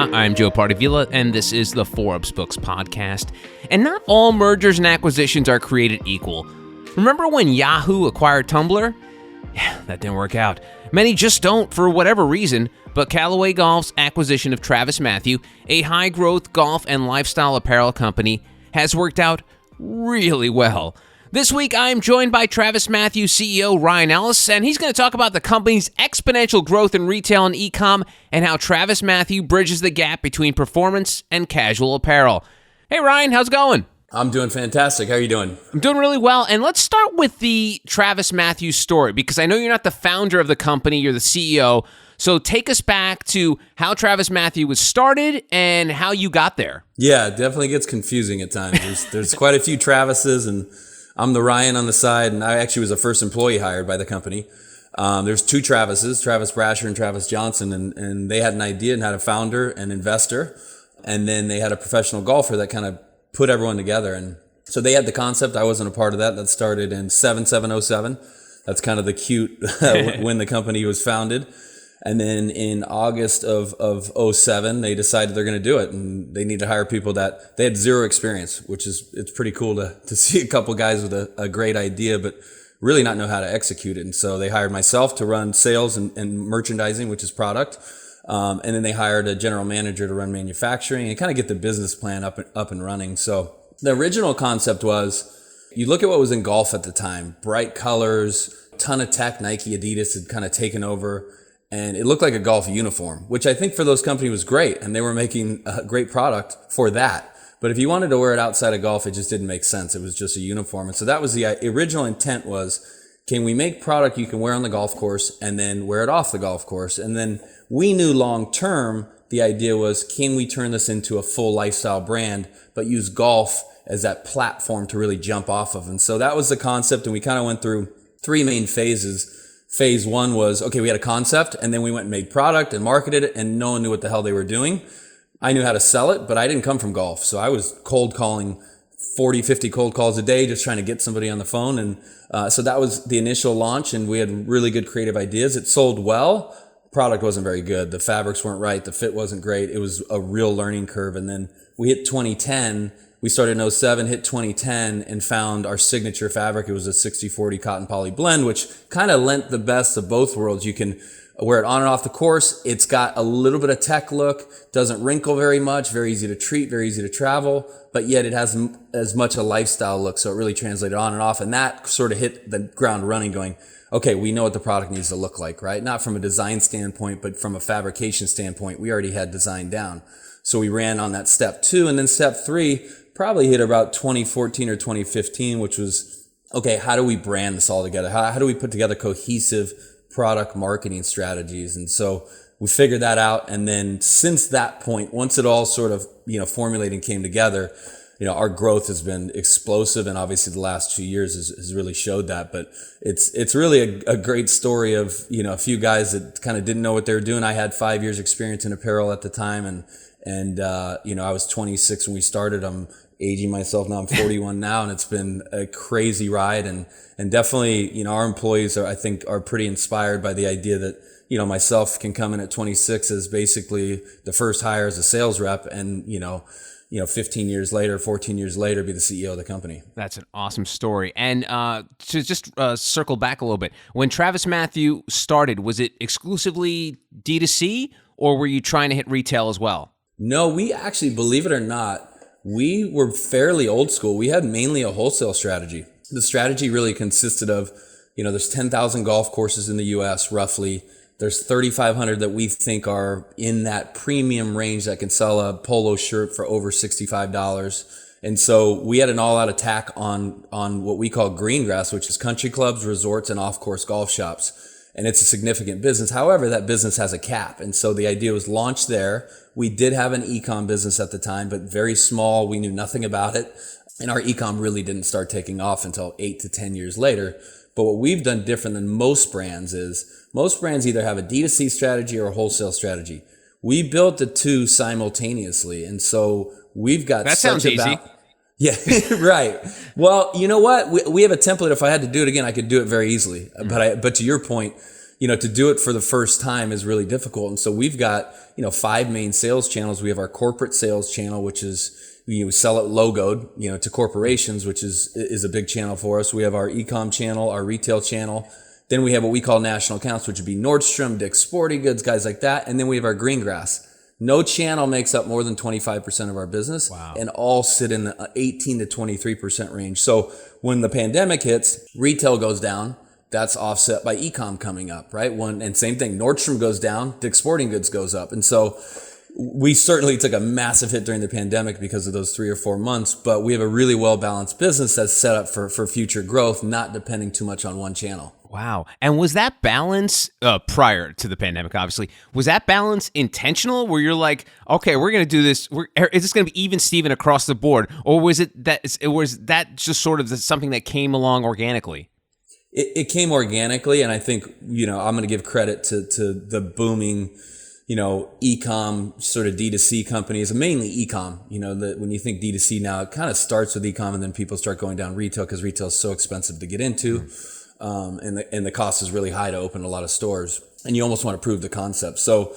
Hola, I'm Joe Pardavila, and this is the Forbes Books podcast. And not all mergers and acquisitions are created equal. Remember when Yahoo acquired Tumblr? Yeah, that didn't work out. Many just don't for whatever reason, but Callaway Golf's acquisition of TravisMathew, a high-growth golf and lifestyle apparel company, has worked out really well. This week, I'm joined by TravisMathew CEO Ryan Ellis, and he's going to talk about the company's exponential growth in retail and e-com and how TravisMathew bridges the gap between performance and casual apparel. Hey, Ryan, how's it going? I'm doing fantastic. How are you doing? I'm doing really well, and let's start with the TravisMathew story, because I know you're not the founder of the company, you're the CEO, so take us back to how TravisMathew was started and how you got there. Yeah, it definitely gets confusing at times. There's quite a few Travises, and I'm the Ryan on the side, and I actually was the first employee hired by the company. There's two Travises, Travis Brasher and Travis Johnson, and they had an idea and had a founder, an investor, and then they had a professional golfer that kind of put everyone together. And so they had the concept. I wasn't a part of that. That started in 7707. That's kind of the cute when the company was founded. And then in August of 07, they decided they're going to do it, and they need to hire people that they had zero experience, which is, it's pretty cool to see a couple guys with a great idea, but really not know how to execute it. And so they hired myself to run sales and merchandising, which is product. And then they hired a general manager to run manufacturing and kind of get the business plan up and running. So the original concept was, you look at what was in golf at the time, bright colors, ton of tech. Nike, Adidas had kind of taken over. And it looked like a golf uniform, which I think for those companies was great. And they were making a great product for that. But if you wanted to wear it outside of golf, it just didn't make sense. It was just a uniform. And so that was the original intent was, can we make product you can wear on the golf course and then wear it off the golf course? And then we knew long term, the idea was, can we turn this into a full lifestyle brand, but use golf as that platform to really jump off of? And so that was the concept. And we kind of went through three main phases. Phase one was, okay, we had a concept, and then we went and made product and marketed it, and no one knew what the hell they were doing. I knew how to sell it, but I didn't come from golf. So I was cold calling 40, 50 cold calls a day, just trying to get somebody on the phone. And so that was the initial launch, and we had really good creative ideas. It sold well. Product wasn't very good. The fabrics weren't right. The fit wasn't great. It was a real learning curve. And then we hit 2010. We started in 07, hit 2010, and found our signature fabric. It was a 60-40 cotton poly blend, which kind of lent the best of both worlds. You can wear it on and off the course. It's got a little bit of tech look, doesn't wrinkle very much, very easy to treat, very easy to travel, but yet it has as much a lifestyle look. So it really translated on and off. And that sort of hit the ground running going, okay, we know what the product needs to look like, right? Not from a design standpoint, but from a fabrication standpoint, we already had design down. So we ran on that step 2, and then step 3 probably hit about 2014 or 2015, which was, okay, how do we brand this all together? How do we put together cohesive product marketing strategies? And so we figured that out. And then since that point, once it all sort of, formulated and came together, our growth has been explosive. And obviously the last 2 years has really showed that. But it's really a great story of, a few guys that kind of didn't know what they were doing. I had 5 years experience in apparel at the time. And I was 26 when we started. I'm aging myself now. I'm 41 now, and it's been a crazy ride. And definitely, our employees I think are pretty inspired by the idea that, myself can come in at 26 as basically the first hire as a sales rep, and, 15 years later, 14 years later, be the CEO of the company. That's an awesome story. And to just circle back a little bit, when TravisMathew started, was it exclusively D2C, or were you trying to hit retail as well? No, we actually, believe it or not, we were fairly old school. We had mainly a wholesale strategy. The strategy really consisted of, there's 10,000 golf courses in the US roughly. There's 3,500 that we think are in that premium range that can sell a polo shirt for over $65. And so we had an all-out attack on what we call green grass, which is country clubs, resorts, and off-course golf shops. And it's a significant business. However, that business has a cap. And so the idea was launch there. We did have an e-com business at the time, but very small. We knew nothing about it. And our e-com really didn't start taking off until 8 to 10 years later. But what we've done different than most brands is most brands either have a D2C strategy or a wholesale strategy. We built the two simultaneously. And so we've got that sounds easy. Yeah, right. Well, you know what? We have a template. If I had to do it again, I could do it very easily. But to your point, to do it for the first time is really difficult. And so we've got, 5 main sales channels. We have our corporate sales channel, which is, we sell it logoed, to corporations, which is a big channel for us. We have our e-com channel, our retail channel. Then we have what we call national accounts, which would be Nordstrom, Dick's Sporting Goods, guys like that. And then we have our green grass. No channel makes up more than 25% of our business. Wow. And all sit in the 18 to 23% range. So when the pandemic hits, retail goes down. That's offset by e-com coming up, right? And same thing, Nordstrom goes down, Dick's Sporting Goods goes up. And so we certainly took a massive hit during the pandemic because of those 3 or 4 months, but we have a really well-balanced business that's set up for future growth, not depending too much on one channel. Wow. And was that balance prior to the pandemic, obviously, was that balance intentional where you're like, okay, we're going to do this. Is this going to be even Steven across the board? Or was that just sort of something that came along organically? It came organically. And I think, I'm going to give credit to the booming, e-com sort of D2C companies, mainly e-com. When you think D2C now, it kind of starts with e-com and then people start going down retail because retail is so expensive to get into. And the cost is really high to open a lot of stores, and you almost want to prove the concept. So,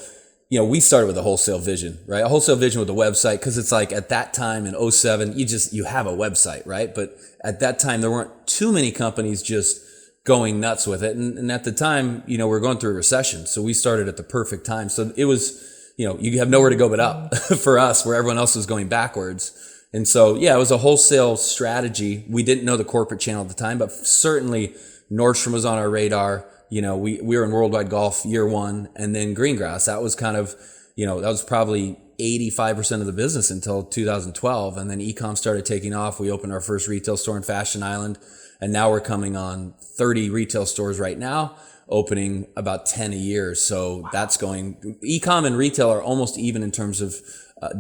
we started with a wholesale vision, right? A wholesale vision with a website, because it's like at that time in 2007, you have a website, right? But at that time, there weren't too many companies just going nuts with it. And at the time, we're going through a recession. So we started at the perfect time. So it was, you have nowhere to go but up for us, where everyone else was going backwards. And so, it was a wholesale strategy. We didn't know the corporate channel at the time, but certainly Nordstrom was on our radar. We were in Worldwide Golf year 1, and then Greengrass. That was kind of, that was probably 85% of the business until 2012. And then e-com started taking off. We opened our first retail store in Fashion Island, and now we're coming on 30 retail stores right now, opening about 10 a year. So that's going, e-com and retail are almost even in terms of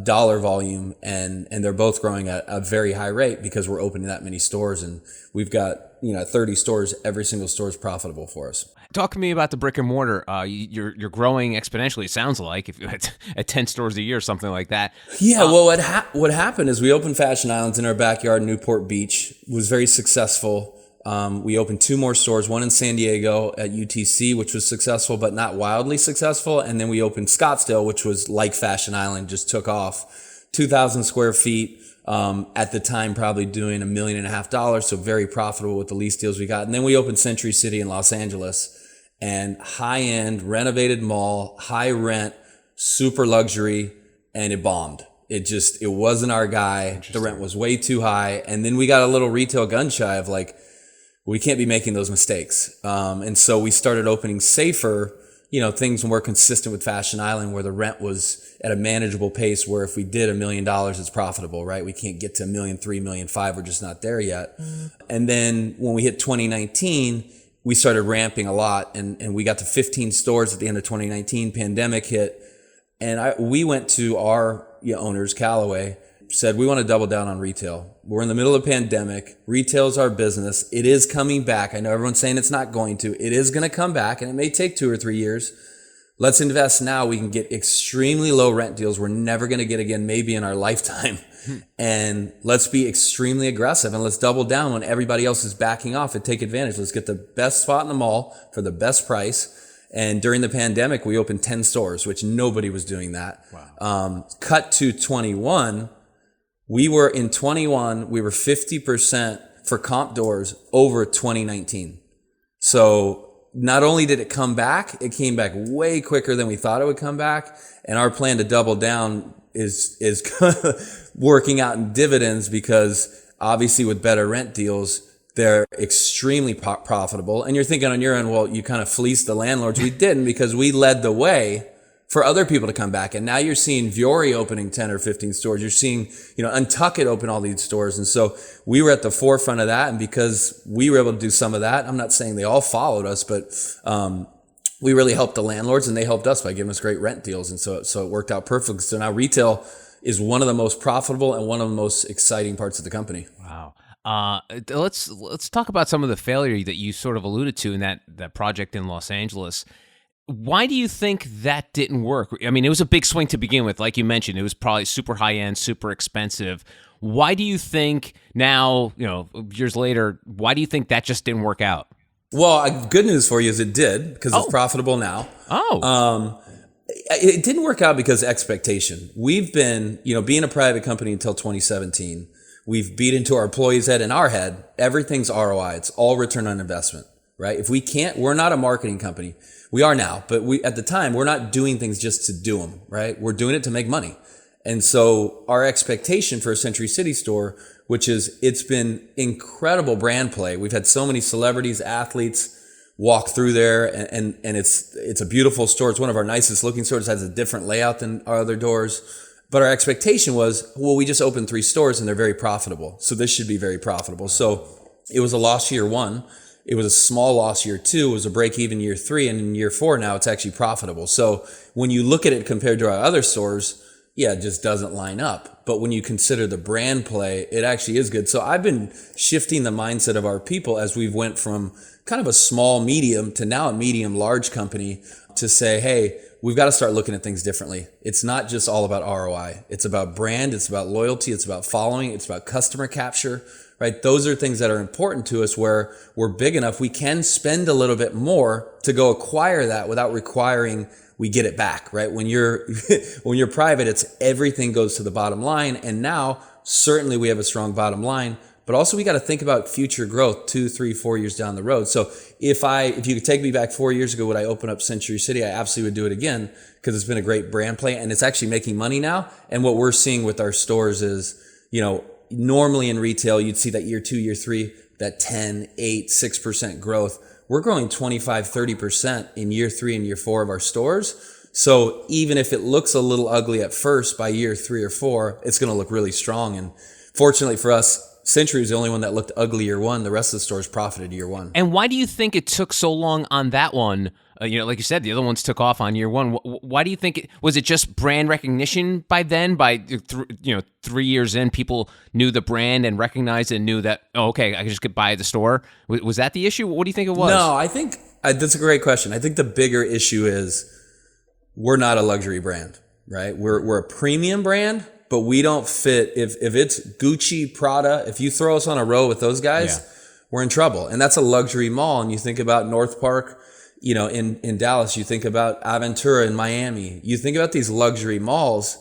dollar volume, and they're both growing at a very high rate because we're opening that many stores, and we've got 30 stores. Every single store is profitable for us. Talk to me about the brick and mortar. You're growing exponentially. It sounds like if you had at 10 stores a year, something like that. Yeah. Well, what happened is we opened Fashion Islands in our backyard in Newport Beach. It was very successful. We opened 2 more stores, one in San Diego at UTC, which was successful, but not wildly successful. And then we opened Scottsdale, which was like Fashion Island, just took off. 2,000 square feet. At the time, probably doing $1.5 million. So very profitable with the lease deals we got. And then we opened Century City in Los Angeles, and high-end renovated mall, high rent, super luxury, and it bombed. It wasn't our guy. The rent was way too high. And then we got a little retail gun shy of like, we can't be making those mistakes. And so we started opening safer, things more consistent with Fashion Island, where the rent was at a manageable pace, where if we did $1 million, it's profitable, right? We can't get to $1.3 million, $1.5 million. We're just not there yet. And then when we hit 2019, we started ramping a lot, and we got to 15 stores at the end of 2019. Pandemic hit, and we went to our owners, Callaway, said, we want to double down on retail. We're in the middle of a pandemic. Retail's our business. It is coming back. I know everyone's saying it's not going to. It is going to come back, and it may take 2 or 3 years. Let's invest now. We can get extremely low rent deals we're never going to get again, maybe in our lifetime. And let's be extremely aggressive, and let's double down when everybody else is backing off and take advantage. Let's get the best spot in the mall for the best price. And during the pandemic, we opened 10 stores, which nobody was doing that. Wow. Cut to 21. We were 50% for comp doors over 2019. So not only did it come back, it came back way quicker than we thought it would come back. And our plan to double down is working out in dividends, because obviously with better rent deals, they're extremely profitable. And you're thinking on your end, well, you kind of fleeced the landlords. We didn't, because we led the way for other people to come back. And now you're seeing Vuori opening 10 or 15 stores. You're seeing, Untuckit open all these stores. And so we were at the forefront of that. And because we were able to do some of that, I'm not saying they all followed us, but we really helped the landlords, and they helped us by giving us great rent deals. And so it worked out perfectly. So now retail is one of the most profitable and one of the most exciting parts of the company. Wow. Let's talk about some of the failure that you sort of alluded to in that project in Los Angeles. Why do you think that didn't work? I mean, it was a big swing to begin with. Like you mentioned, it was probably super high end, super expensive. Why do you think now, years later, why do you think that just didn't work out? Well, good news for you is it did, because it's profitable now. It didn't work out because of expectation. We've been, being a private company until 2017, we've beat into our employees' head, in our head, everything's ROI. It's all return on investment, right? If we can't, we're not a marketing company. We are now, but at the time, we're not doing things just to do them, right? We're doing it to make money. And so our expectation for a Century City store, which is, it's been incredible brand play. We've had so many celebrities, athletes walk through there, and it's a beautiful store. It's one of our nicest looking stores. It has a different layout than our other doors. But our expectation was, well, we just opened 3 stores and they're very profitable, so this should be very profitable. So it was a loss year 1. It was a small loss year 2. It was a break even year 3. And in year 4 now, it's actually profitable. So when you look at it compared to our other stores, it just doesn't line up. But when you consider the brand play, it actually is good. So I've been shifting the mindset of our people as we've went from kind of a small medium to now a medium large company, to say, hey, we've got to start looking at things differently. It's not just all about ROI. It's about brand. It's about loyalty. It's about following. It's about customer capture, right? Those are things that are important to us, where we're big enough. We can spend a little bit more to go acquire that without requiring we get it back, right? When you're private, it's everything goes to the bottom line. And now certainly we have a strong bottom line, but also we got to think about future growth 2, 3, 4 years down the road. So if you could take me back 4 years ago, would I open up Century City? I absolutely would do it again, because it's been a great brand play and it's actually making money now. And what we're seeing with our stores is, normally in retail, you'd see that year 2, year 3, that 10, 8, 6% growth. We're growing 25, 30% in year 3 and year 4 of our stores. So even if it looks a little ugly at first, by year 3 or 4, it's going to look really strong. And fortunately for us, Century is the only one that looked ugly year 1. The rest of the stores profited year 1. And why do you think it took so long on that one? Like you said, the other ones took off on year 1. Why do you think was it just brand recognition by then? By 3 years in, people knew the brand and recognized it and knew that, okay, I can just get by at the store. Was that the issue? What do you think it was? No, I think that's a great question. I think the bigger issue is we're not a luxury brand, right? We're a premium brand, but we don't fit. If it's Gucci, Prada, if you throw us on a row with those guys, we're in trouble. And that's a luxury mall. And you think about North Park, in Dallas, you think about Aventura in Miami, you think about these luxury malls,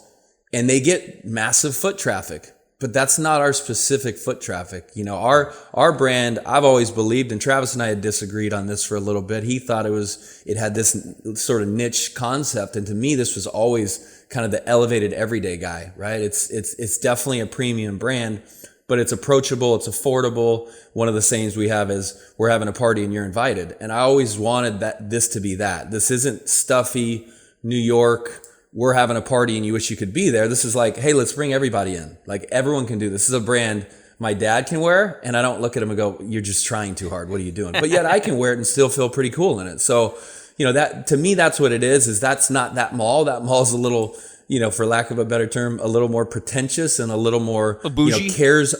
and they get massive foot traffic, but that's not our specific foot traffic. Our brand, I've always believed, and Travis and I had disagreed on this for a little bit. He thought it had this sort of niche concept. And to me, this was always kind of the elevated everyday guy, right? It's definitely a premium brand, but it's approachable, it's affordable. One of the sayings we have is, we're having a party and you're invited. And I always wanted this to be that. This isn't stuffy New York, we're having a party and you wish you could be there. This is like, hey, let's bring everybody in. Like, everyone can do this. This is a brand my dad can wear, and I don't look at him and go, you're just trying too hard. What are you doing? But yet I can wear it and still feel pretty cool in it. So, that, to me, that's what it is that's not that mall. That mall's a little, for lack of a better term, a little more pretentious and a little more bougie. Cares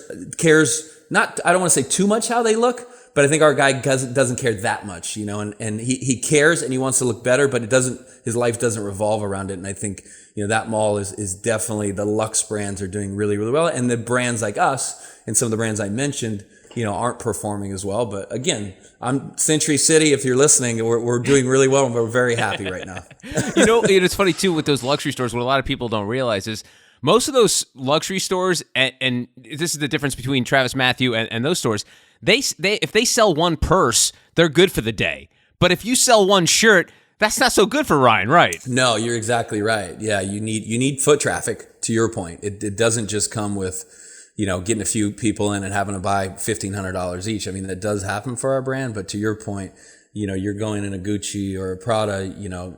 not, I don't want to say too much how they look, but I think our guy doesn't care that much, and he cares and he wants to look better, but his life doesn't revolve around it. And I think, that mall is definitely, the luxe brands are doing really, really well. And the brands like us and some of the brands I mentioned, aren't performing as well. But again, I'm Century City. If you're listening, we're doing really well and we're very happy right now. It's funny too with those luxury stores. What a lot of people don't realize is most of those luxury stores, and this is the difference between TravisMathew and those stores. They if they sell one purse, they're good for the day. But if you sell one shirt, that's not so good for Ryan, right? No, you're exactly right. Yeah, you need foot traffic, to your point. It doesn't just come with, getting a few people in and having to buy $1,500 each. I mean, that does happen for our brand, but to your point, you're going in a Gucci or a Prada,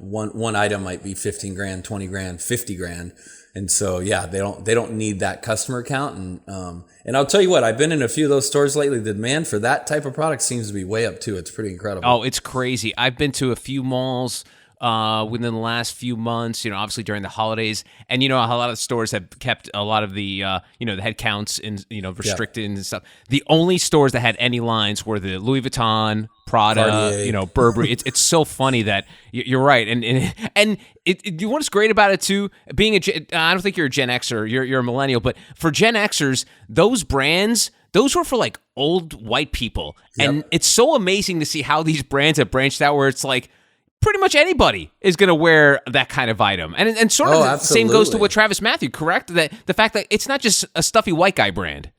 one item might be 15 grand, 20 grand, 50 grand. And so, yeah, they don't need that customer count. And I'll tell you what, I've been in a few of those stores lately. The demand for that type of product seems to be way up too. It's pretty incredible. Oh, it's crazy. I've been to a few malls within the last few months, obviously during the holidays. And a lot of stores have kept a lot of the, the head counts and, restricted and stuff. The only stores that had any lines were the Louis Vuitton, Prada, Cartier. Burberry. It's so funny that you're right. And you know what's great about it too? Being I don't think you're a Gen Xer, you're a millennial, but for Gen Xers, those brands, those were for like old white people. Yep. And it's so amazing to see how these brands have branched out where it's like pretty much anybody is going to wear that kind of item. And sort of the same goes to what TravisMathew, correct? That the fact that it's not just a stuffy white guy brand.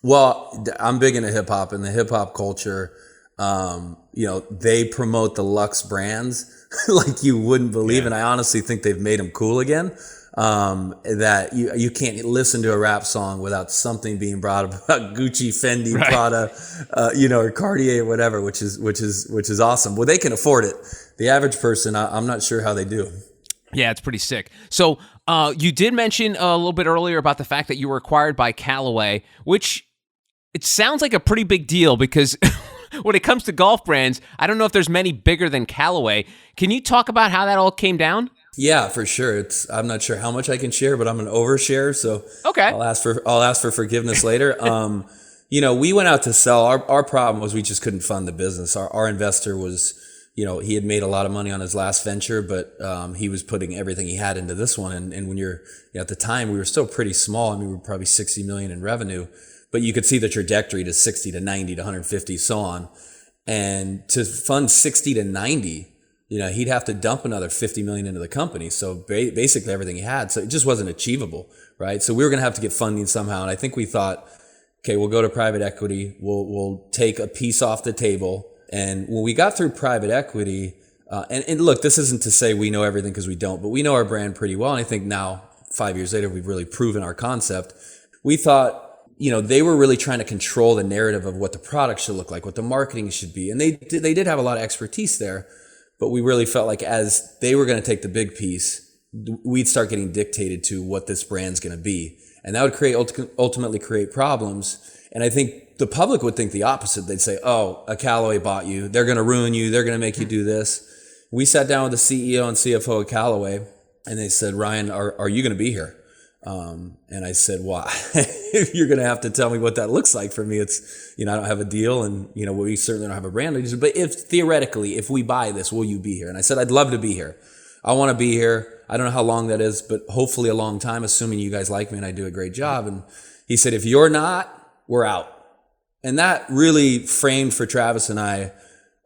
Well, I'm big into hip hop, and the hip hop culture, they promote the luxe brands like you wouldn't believe. Yeah. And I honestly think they've made them cool again. That you can't listen to a rap song without something being brought up about Gucci, Fendi, right. Prada, or Cartier or whatever, which is awesome. Well, they can afford it. The average person, I'm not sure how they do. Yeah, it's pretty sick. So you did mention a little bit earlier about the fact that you were acquired by Callaway, which it sounds like a pretty big deal because when it comes to golf brands, I don't know if there's many bigger than Callaway. Can you talk about how that all came down? Yeah, for sure. I'm not sure how much I can share, but I'm an overshare, so okay. I'll ask for forgiveness later. We went out to sell. Our problem was we just couldn't fund the business. Our investor was, he had made a lot of money on his last venture, but he was putting everything he had into this one. And when you're at the time, we were still pretty small. I mean, we were probably 60 million in revenue, but you could see the trajectory to 60 to 90 to 150, so on. And to fund 60 to 90. He'd have to dump another 50 million into the company. So basically everything he had. So it just wasn't achievable, right? So we were going to have to get funding somehow. And I think we thought, okay, we'll go to private equity. We'll take a piece off the table. And when we got through private equity, and look, this isn't to say we know everything because we don't, but we know our brand pretty well. And I think now, 5 years later, we've really proven our concept. We thought, they were really trying to control the narrative of what the product should look like, what the marketing should be. And they did have a lot of expertise there. But we really felt like as they were going to take the big piece, we'd start getting dictated to what this brand's going to be. And that would ultimately create problems. And I think the public would think the opposite. They'd say, oh, a Callaway bought you. They're going to ruin you. They're going to make you do this. We sat down with the CEO and CFO of Callaway, and they said, Ryan, are you going to be here? And I said, why? You're going to have to tell me what that looks like for me. It's, I don't have a deal and, we certainly don't have a brand. But if we buy this, will you be here? And I said, I'd love to be here. I want to be here. I don't know how long that is, but hopefully a long time, assuming you guys like me and I do a great job. And he said, if you're not, we're out. And that really framed for Travis and I,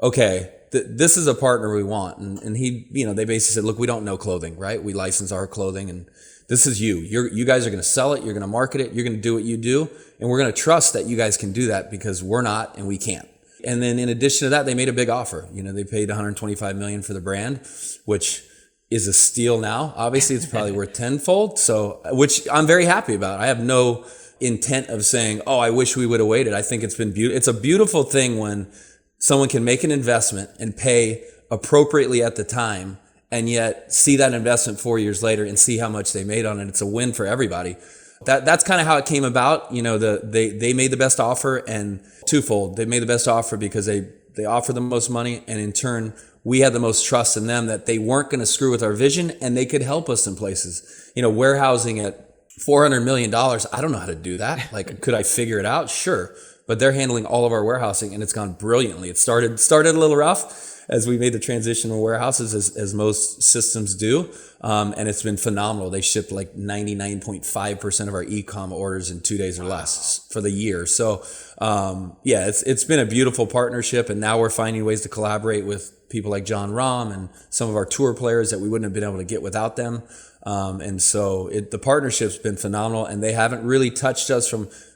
okay, this is a partner we want. And he, they basically said, look, we don't know clothing, right? We license our clothing and this is you. You guys are going to sell it. You're going to market it. You're going to do what you do. And we're going to trust that you guys can do that because we're not and we can't. And then in addition to that, they made a big offer. They paid $125 million for the brand, which is a steal now. Obviously, it's probably worth tenfold. So, which I'm very happy about. I have no intent of saying, oh, I wish we would have waited. I think it's been beautiful. It's a beautiful thing when someone can make an investment and pay appropriately at the time and yet see that investment 4 years later and see how much they made on it. It's a win for everybody. That's kind of how it came about. They made the best offer, and twofold. They made the best offer because they offered the most money, and in turn, we had the most trust in them that they weren't going to screw with our vision and they could help us in places. Warehousing at $400 million. I don't know how to do that. Like, could I figure it out? Sure. But they're handling all of our warehousing and it's gone brilliantly. It started a little rough as we made the transition to warehouses, as most systems do. And it's been phenomenal. They shipped like 99.5% of our e-com orders in 2 days or less for the year. So, it's been a beautiful partnership. And now we're finding ways to collaborate with people like John Rahm and some of our tour players that we wouldn't have been able to get without them. And so the partnership's been phenomenal, and they haven't really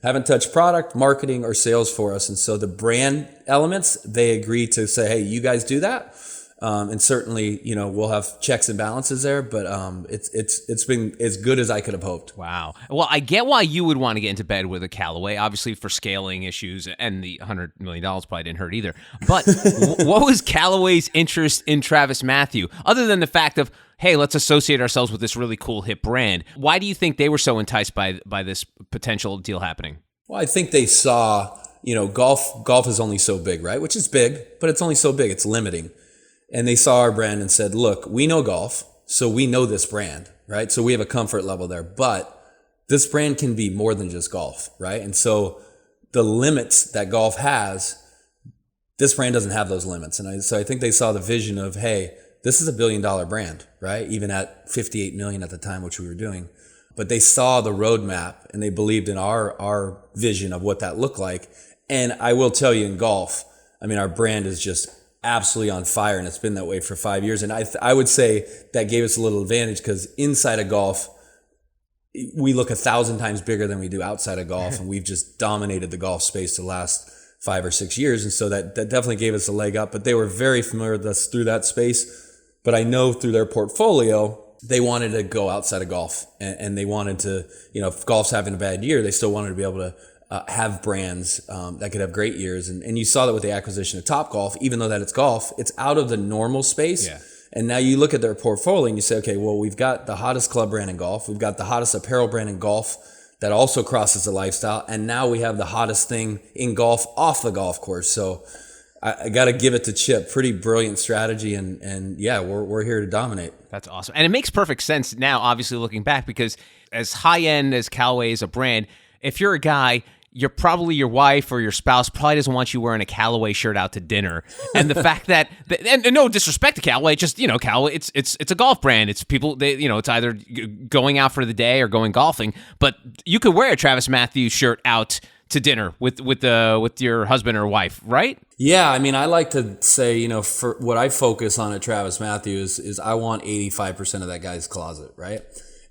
haven't touched product, marketing, or sales for us. And so the brand elements, they agree to say, hey, you guys do that. And certainly, we'll have checks and balances there, but it's been as good as I could have hoped. Wow. Well, I get why you would want to get into bed with a Callaway, obviously for scaling issues, and the $100 million probably didn't hurt either. But what was Callaway's interest in TravisMathew, other than the fact of, hey, let's associate ourselves with this really cool hip brand? Why do you think they were so enticed by this potential deal happening? Well, I think they saw, golf is only so big, right? Which is big, but it's only so big. It's limiting. And they saw our brand and said, look, we know golf, so we know this brand, right? So we have a comfort level there, but this brand can be more than just golf, right? And so the limits that golf has, this brand doesn't have those limits. And so I think they saw the vision of, hey, this is $1 billion brand, right? Even at 58 million at the time, which we were doing. but they saw the roadmap and they believed in our vision of what that looked like. And I will tell you, in golf, I mean, our brand is just absolutely on fire, and it's been that way for 5 years. And I would say that gave us a little advantage, because inside of golf, we look 1,000 times bigger than we do outside of golf, and we've just dominated the golf space the last 5 or 6 years. And so that definitely gave us a leg up. But they were very familiar with us through that space. But I know through their portfolio, they wanted to go outside of golf, and they wanted to, if golf's having a bad year, they still wanted to be able to have brands that could have great years. And you saw that with the acquisition of Topgolf. Even though that it's golf, it's out of the normal space. Yeah. And now you look at their portfolio and you say, okay, well, we've got the hottest club brand in golf. We've got the hottest apparel brand in golf that also crosses the lifestyle. And now we have the hottest thing in golf off the golf course. So I got to give it to Chip. Pretty brilliant strategy. And yeah, we're here to dominate. That's awesome. And it makes perfect sense now, obviously, looking back, because as high-end as Callaway is a brand, if you're a guy, you're probably, your wife or your spouse probably doesn't want you wearing a Callaway shirt out to dinner. And the fact that, and no disrespect to Callaway, just, Callaway, it's a golf brand. It's people, it's either going out for the day or going golfing, but you could wear a TravisMathew shirt out to dinner with your husband or wife, right? Yeah, I mean, I like to say, for what I focus on at TravisMathew is I want 85% of that guy's closet, right?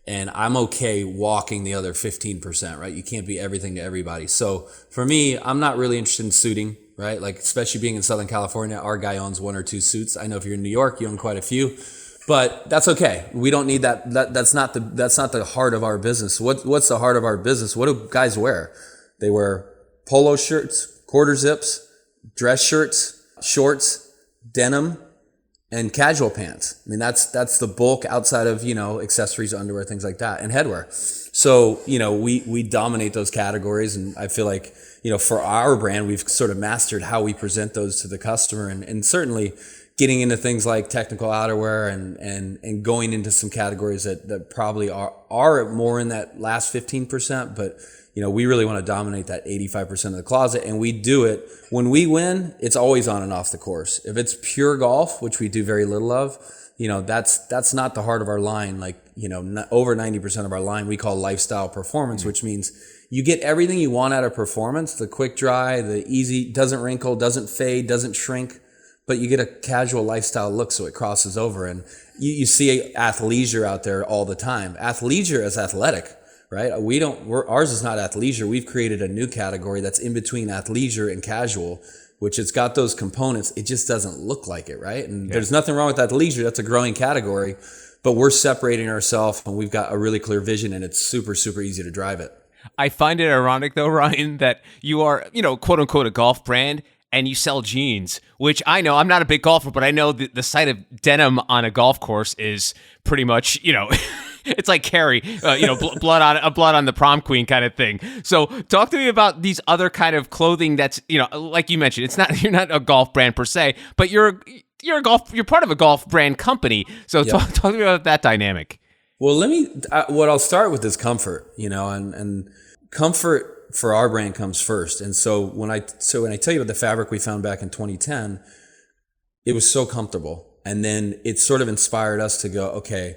And I'm okay walking the other 15%, right? You can't be everything to everybody. So for me, I'm not really interested in suiting, right? Like, especially being in Southern California, our guy owns 1 or 2 suits. I know if you're in New York, you own quite a few, but that's okay. We don't need that. That's not the heart of our business. What's the heart of our business? What do guys wear? They wear polo shirts, quarter zips, dress shirts, shorts, denim, and casual pants. I mean, that's the bulk outside of, accessories, underwear, things like that, and headwear. So, we dominate those categories. And I feel like, for our brand, we've sort of mastered how we present those to the customer, and certainly getting into things like technical outerwear and going into some categories that probably are more in that last 15%. But, we really want to dominate that 85% of the closet, and we do it. When we win, it's always on and off the course. If it's pure golf, which we do very little of, that's not the heart of our line. Like, over 90% of our line we call lifestyle performance, which means you get everything you want out of performance: the quick dry, the easy, doesn't wrinkle, doesn't fade, doesn't shrink, but you get a casual lifestyle look, so it crosses over. And you see athleisure out there all the time. Athleisure is athletic, right? Ours is not athleisure. We've created a new category that's in between athleisure and casual, which it's got those components. It just doesn't look like it, right? And There's nothing wrong with athleisure. That's a growing category, but we're separating ourselves, and we've got a really clear vision, and it's super, super easy to drive it. I find it ironic, though, Ryan, that you are, quote unquote, a golf brand, and you sell jeans, which I know, I'm not a big golfer, but I know the sight of denim on a golf course is pretty much, it's like Carrie, blood on the prom queen kind of thing. So talk to me about these other kind of clothing that's, like you mentioned, you're not a golf brand per se, but you're part of a golf brand company. So talk to me about that dynamic. Well, what I'll start with is comfort, and comfort for our brand comes first. And so when I tell you about the fabric we found back in 2010, it was so comfortable. And then it sort of inspired us to go, okay,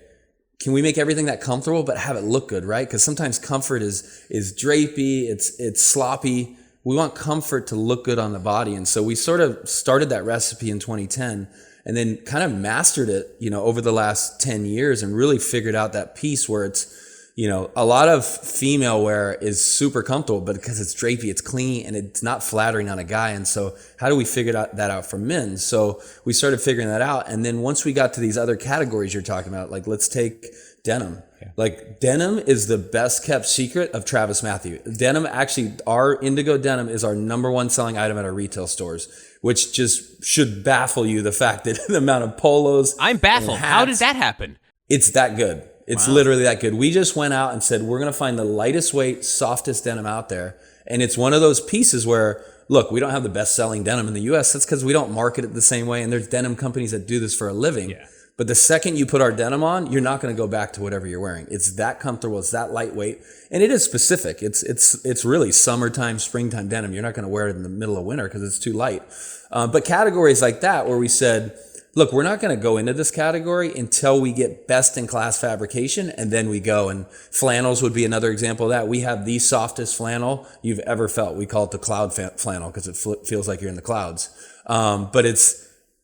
can we make everything that comfortable but have it look good, right? Because sometimes comfort is drapey, it's sloppy. We want comfort to look good on the body. And so we sort of started that recipe in 2010 and then kind of mastered it, over the last 10 years and really figured out that piece where it's, a lot of female wear is super comfortable, but because it's drapey, it's clean, and it's not flattering on a guy. And so how do we figure that out for men? So we started figuring that out. And then once we got to these other categories you're talking about, like let's take denim. Yeah. Like denim is the best kept secret of TravisMathew. Denim, actually, our indigo denim is our number 1 selling item at our retail stores, which just should baffle you, the fact that the amount of polos. I'm baffled. How did that happen? It's that good. It's literally that good. We just went out and said, we're going to find the lightest weight, softest denim out there. And it's one of those pieces where, look, we don't have the best selling denim in the US. That's because we don't market it the same way. And there's denim companies that do this for a living. Yeah. But the second you put our denim on, you're not going to go back to whatever you're wearing. It's that comfortable. It's that lightweight. And it is specific. It's really summertime, springtime denim. You're not going to wear it in the middle of winter because it's too light. But categories like that where we said, look, we're not going to go into this category until we get best in class fabrication, and then we go. And flannels would be another example of that. We have the softest flannel you've ever felt. We call it the cloud flannel because it feels like you're in the clouds. But it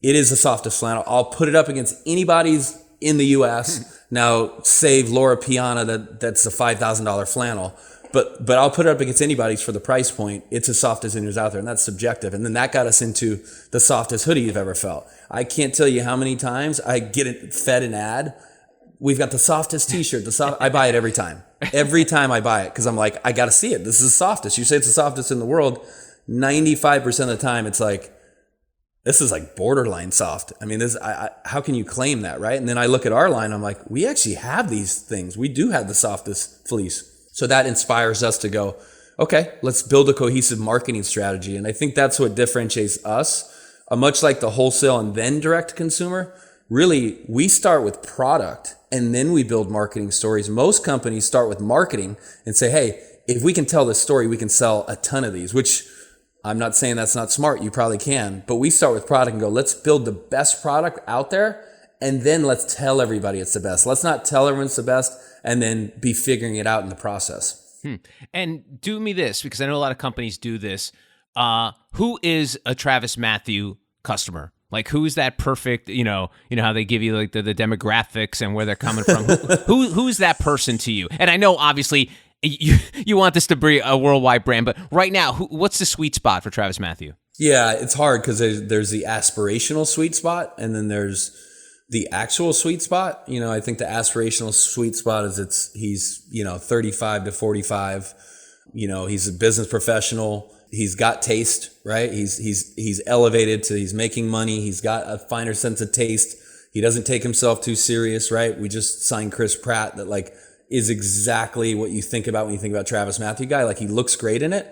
is the softest flannel. I'll put it up against anybody's in the U.S. Now, save Laura Piana, that's a $5,000 flannel. But I'll put it up against anybody's for the price point. It's as soft as there's out there, and that's subjective. And then that got us into the softest hoodie you've ever felt. I can't tell you how many times I get it fed an ad. We've got the softest t-shirt. I buy it every time. Every time I buy it, because I'm like, I got to see it. This is the softest. You say it's the softest in the world. 95% of the time, it's like, this is like borderline soft. I mean, how can you claim that, right? And then I look at our line, I'm like, we actually have these things. We do have the softest fleece. So that inspires us to go, okay, let's build a cohesive marketing strategy. And I think that's what differentiates us. Much like the wholesale and then direct consumer, really, we start with product and then we build marketing stories. Most companies start with marketing and say, hey, if we can tell this story, we can sell a ton of these, which I'm not saying that's not smart. You probably can. But we start with product and go, let's build the best product out there. And then let's tell everybody it's the best. Let's not tell everyone it's the best and then be figuring it out in the process. And do me this, because I know a lot of companies do this. Who is a TravisMathew customer? Like, who is that perfect, you know how they give you like the demographics and where they're coming from. Who's that person to you? And I know obviously you want this to be a worldwide brand, but right now, what's the sweet spot for TravisMathew? Yeah, it's hard because there's the aspirational sweet spot and then there's the actual sweet spot. I think the aspirational sweet spot is he's 35 to 45. He's a business professional. He's got taste, right? He's elevated to, he's making money. He's got a finer sense of taste. He doesn't take himself too serious, right? We just signed Chris Pratt that like is exactly what you think about when you think about TravisMathew guy. Like he looks great in it,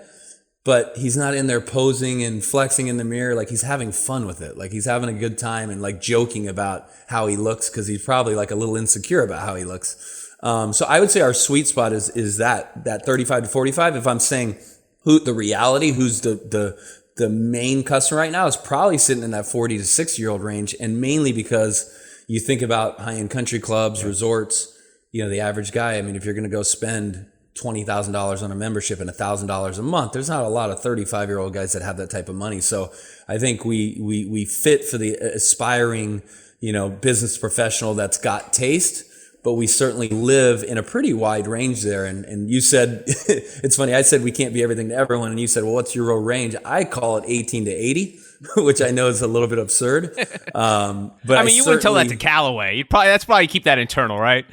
but he's not in there posing and flexing in the mirror. Like he's having fun with it. Like he's having a good time and like joking about how he looks because he's probably like a little insecure about how he looks. So I would say our sweet spot is that 35 to 45. If I'm saying who's the main customer right now is probably sitting in that 40 to 60-year-old range. And mainly because you think about high-end country clubs, resorts, the average guy, I mean, if you're going to go spend $20,000 on a membership and $1,000 a month, there's not a lot of 35-year-old guys that have that type of money. So I think we fit for the aspiring, business professional that's got taste, but we certainly live in a pretty wide range there. And you said, it's funny, I said we can't be everything to everyone. And you said, well, what's your real range? I call it 18 to 80, which I know is a little bit absurd. But I mean, you wouldn't tell that to Callaway. That's probably keep that internal, right?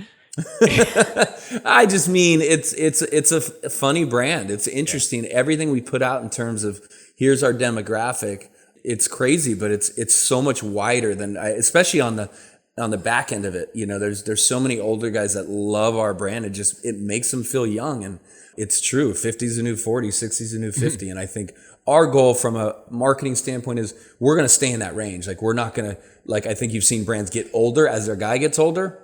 I just mean it's a funny brand. It's interesting. Yeah. Everything we put out in terms of here's our demographic, it's crazy, but it's so much wider than especially on the back end of it. There's so many older guys that love our brand. It makes them feel young, and it's true. 50's the new 40, 60's the new 50, and I think our goal from a marketing standpoint is we're going to stay in that range. Like we're not going to I think you've seen brands get older as their guy gets older.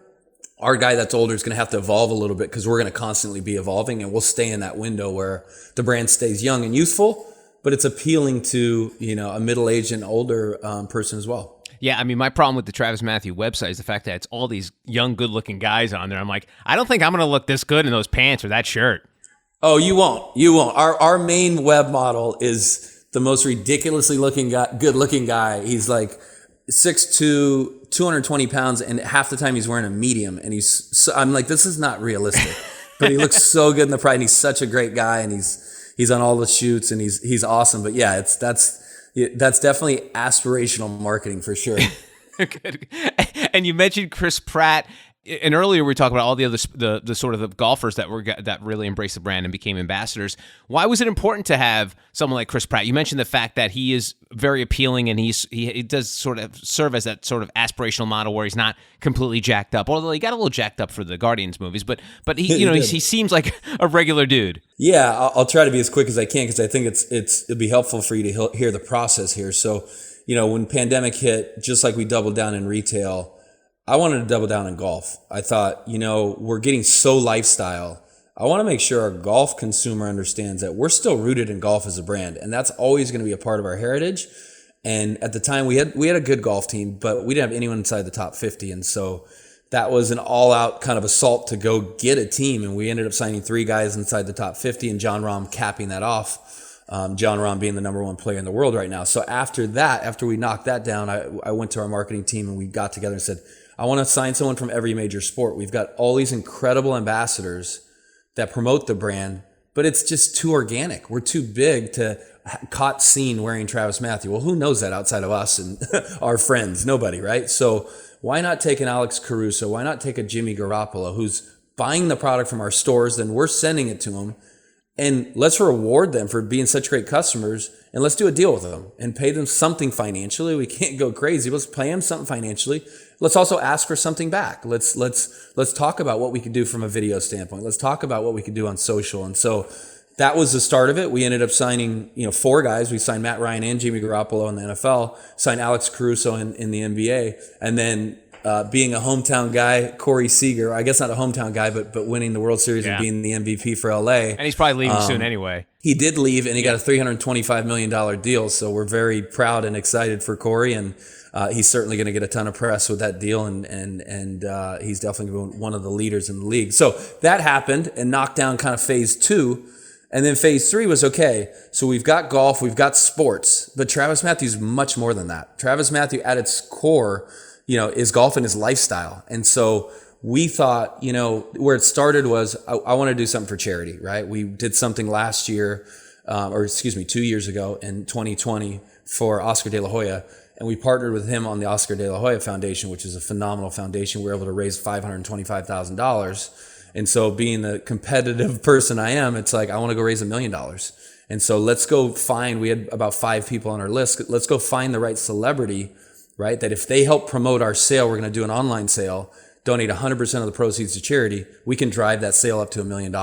Our guy that's older is going to have to evolve a little bit because we're going to constantly be evolving, and we'll stay in that window where the brand stays young and youthful, but it's appealing to, a middle-aged and older person as well. Yeah, I mean, my problem with the TravisMathew website is the fact that it's all these young, good-looking guys on there. I'm like, I don't think I'm going to look this good in those pants or that shirt. Oh, you won't. You won't. Our main web model is the most ridiculously good-looking guy. He's like 6'2", 220 pounds, and half the time he's wearing a medium, and I'm like, this is not realistic, but he looks so good in the pride, and he's such a great guy, and he's on all the shoots, and he's awesome. But yeah, that's definitely aspirational marketing for sure. Good. And you mentioned Chris Pratt. And earlier we were talking about all the other the sort of the golfers that really embraced the brand and became ambassadors. Why was it important to have someone like Chris Pratt? You mentioned the fact that he is very appealing and he does sort of serve as that sort of aspirational model where he's not completely jacked up. Although he got a little jacked up for the Guardians movies, but he he seems like a regular dude. Yeah, I'll try to be as quick as I can because I think it'll be helpful for you to hear the process here. So, when pandemic hit, just like we doubled down in retail, I wanted to double down in golf. I thought, we're getting so lifestyle. I want to make sure our golf consumer understands that we're still rooted in golf as a brand, and that's always going to be a part of our heritage. And at the time we had a good golf team, but we didn't have anyone inside the top 50. And so that was an all out kind of assault to go get a team. And we ended up signing 3 guys inside the top 50 and John Rahm capping that off. John Rahm being the number 1 player in the world right now. So after we knocked that down, I went to our marketing team and we got together and said, I want to sign someone from every major sport. We've got all these incredible ambassadors that promote the brand, but it's just too organic. We're too big to caught seen wearing TravisMathew. Well, who knows that outside of us and our friends? Nobody, right? So why not take an Alex Caruso? Why not take a Jimmy Garoppolo who's buying the product from our stores, then we're sending it to them, and let's reward them for being such great customers, and let's do a deal with them and pay them something financially. We can't go crazy. Let's pay them something financially. Let's also ask for something back. Let's talk about what we could do from a video standpoint. Let's talk about what we could do on social. And so that was the start of it. We ended up signing, 4 guys. We signed Matt Ryan and Jimmy Garoppolo in the NFL, signed Alex Caruso in the NBA, and then being a hometown guy, Corey Seager, I guess not a hometown guy, but winning the World Series and being the MVP for LA. And he's probably leaving soon anyway. He did leave, and he got a $325 million deal. So we're very proud and excited for Corey, and he's certainly going to get a ton of press with that deal, and he's definitely going to be one of the leaders in the league. So that happened and knocked down kind of phase 2. And then phase 3 was, okay, so we've got golf, we've got sports, but TravisMathew's much more than that. TravisMathew at its core, is golf and his lifestyle. And so we thought, where it started was, I want to do something for charity, right? We did something last year, 2 years ago in 2020 for Oscar De La Hoya. And we partnered with him on the Oscar De La Hoya Foundation, which is a phenomenal foundation. We were able to raise $525,000. And so being the competitive person I am, it's like, I want to go raise $1 million. And so let's go find, we had about 5 people on our list. Let's go find the right celebrity, right? That if they help promote our sale, we're going to do an online sale, donate 100% of the proceeds to charity. We can drive that sale up to $1 million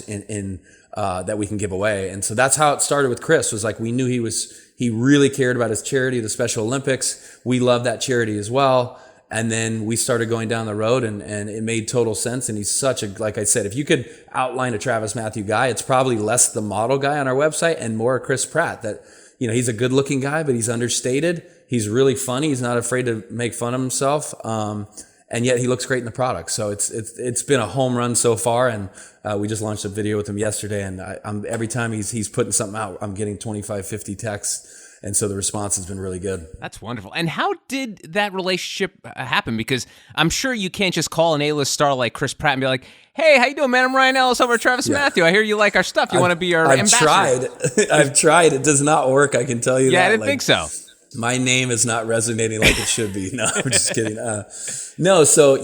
in that we can give away. And so that's how it started with Chris, was like, we knew he really cared about his charity, the Special Olympics. We love that charity as well. And then we started going down the road, and it made total sense. And he's such a, like I said, if you could outline a TravisMathew guy, it's probably less the model guy on our website and more Chris Pratt. That, he's a good looking guy, but he's understated. He's really funny. He's not afraid to make fun of himself. And yet he looks great in the product. So it's been a home run so far. And we just launched a video with him yesterday. And I'm every time he's putting something out, I'm getting 25, 50 texts. And so the response has been really good. That's wonderful. And how did that relationship happen? Because I'm sure you can't just call an A-list star like Chris Pratt and be like, hey, how you doing, man? I'm Ryan Ellis over at TravisMathew. I hear you like our stuff. You want to be our ambassador? I've tried. It does not work. I can tell you that. Yeah, I didn't think so. My name is not resonating like it should be. No, I'm just kidding. So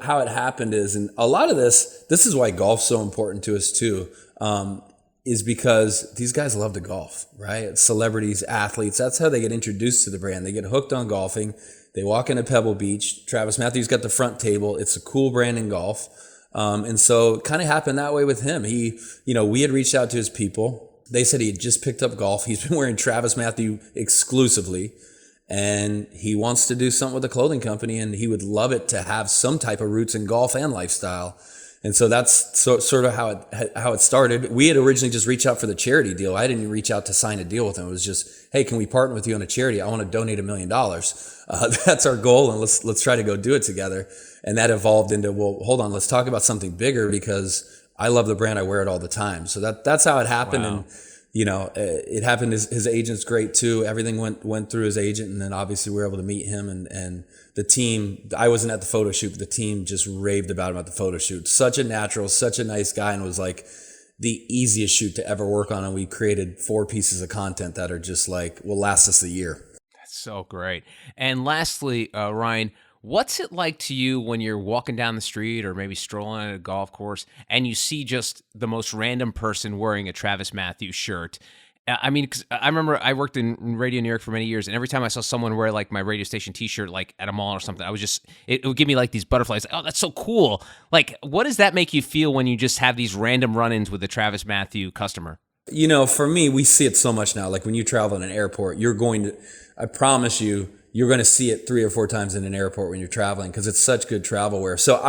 how it happened is, and a lot of this is why golf's so important to us too. Is because these guys love to golf, right? Celebrities, athletes, that's how they get introduced to the brand. They get hooked on golfing. They walk into Pebble Beach. TravisMathew's got the front table. It's a cool brand in golf. And so it kind of happened that way with him. We had reached out to his people. They said he had just picked up golf. He's been wearing TravisMathew exclusively, and he wants to do something with a clothing company, and he would love it to have some type of roots in golf and lifestyle. And so that's sort of how it started. We had originally just reached out for the charity deal. I didn't even reach out to sign a deal with him. It was just, hey, can we partner with you on a charity? I want to donate $1 million. That's our goal, and let's try to go do it together. And that evolved into, well, hold on, let's talk about something bigger, because I love the brand. I wear it all the time. So that's how it happened. Wow. And it happened. His agent's great too. Everything went through his agent, and then obviously we were able to meet him and the team. I wasn't at the photo shoot, but the team just raved about him at the photo shoot. Such a natural, such a nice guy, and was like the easiest shoot to ever work on. And we created 4 pieces of content that are just like, will last us a year. That's so great. And lastly, Ryan, what's it like to you when you're walking down the street or maybe strolling at a golf course and you see just the most random person wearing a TravisMathew shirt? I mean, 'cause I remember I worked in Radio New York for many years, and every time I saw someone wear like my radio station T-shirt, like at a mall or something, it would give me like these butterflies. Like, oh, that's so cool. Like, what does that make you feel when you just have these random run-ins with a TravisMathew customer? For me, we see it so much now. Like when you travel in an airport, I promise you, you're going to see it 3 or 4 times in an airport when you're traveling, because it's such good travel wear. So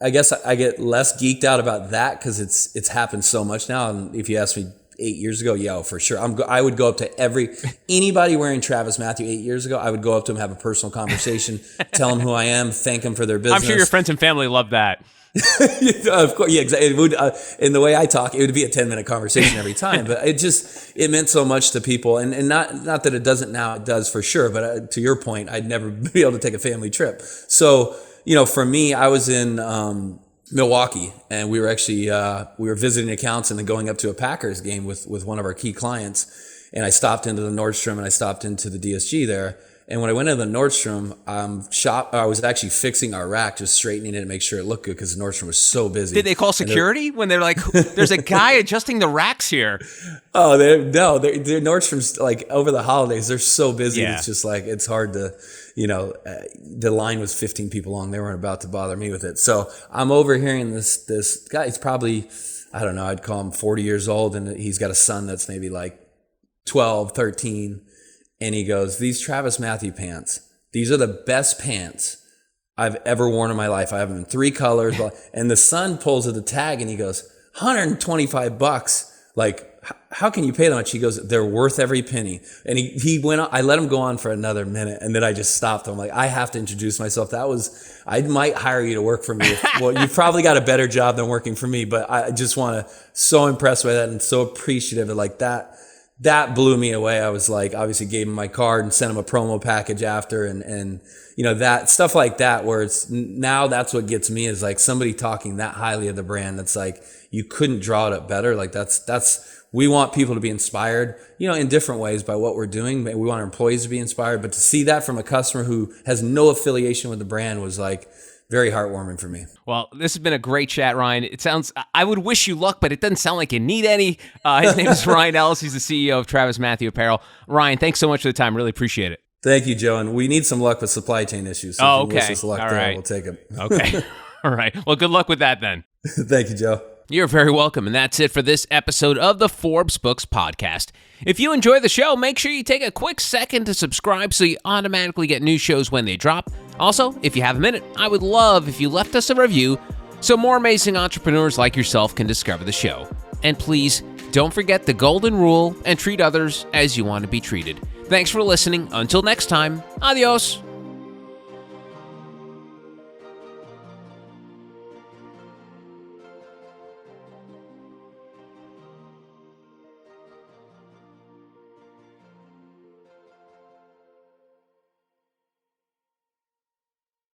I guess I get less geeked out about that because it's happened so much now. And if you ask me 8 years ago, yeah, for sure. I would go up to anybody wearing TravisMathew 8 years ago. I would go up to them, have a personal conversation, tell them who I am, thank them for their business. I'm sure your friends and family love that. Of course, yeah, exactly. It would, in the way I talk, it would be a 10-minute conversation every time. But it meant so much to people, and not that it doesn't now. It does for sure. But to your point, I'd never be able to take a family trip. So for me, I was in Milwaukee, and we were actually we were visiting accounts and then going up to a Packers game with one of our key clients. And I stopped into the Nordstrom and I stopped into the DSG there. And when I went into the Nordstrom I was actually fixing our rack, just straightening it to make sure it looked good because the Nordstrom was so busy. Did they call security when they're like, there's a guy adjusting the racks here? Oh, they're Nordstrom's like over the holidays, they're so busy. Yeah. It's just like, it's hard to, the line was 15 people long. They weren't about to bother me with it. So I'm overhearing this guy. He's probably, I don't know, I'd call him 40 years old. And he's got a son that's maybe like 12, 13. And he goes, these TravisMathew pants, these are the best pants I've ever worn in my life. I have them in 3 colors. And the son pulls at the tag and he goes, $125. Like, how can you pay that much? He goes, they're worth every penny. And he went on. I let him go on for another minute. And then I just stopped. I'm like, I have to introduce myself. I might hire you to work for me. Well, you've probably got a better job than working for me, but I just want to, so impressed by that and so appreciative of like that. That blew me away. I was like, obviously gave him my card and sent him a promo package after. And that stuff like that, where it's now that's what gets me is like somebody talking that highly of the brand. That's like, you couldn't draw it up better. Like we want people to be inspired, in different ways by what we're doing. We want our employees to be inspired, but to see that from a customer who has no affiliation with the brand was like, very heartwarming for me. Well, this has been a great chat, Ryan. I would wish you luck, but it doesn't sound like you need any. His name is Ryan Ellis. He's the CEO of TravisMathew Apparel. Ryan, thanks so much for the time. Really appreciate it. Thank you, Joe. And we need some luck with supply chain issues. So if you wish us luck All there, right. we'll take it. Okay. All right. Well, good luck with that then. Thank you, Joe. You're very welcome. And that's it for this episode of the Forbes Books Podcast. If you enjoy the show, make sure you take a quick second to subscribe so you automatically get new shows when they drop. Also, if you have a minute, I would love if you left us a review so more amazing entrepreneurs like yourself can discover the show. And please, don't forget the golden rule and treat others as you want to be treated. Thanks for listening. Until next time, adios.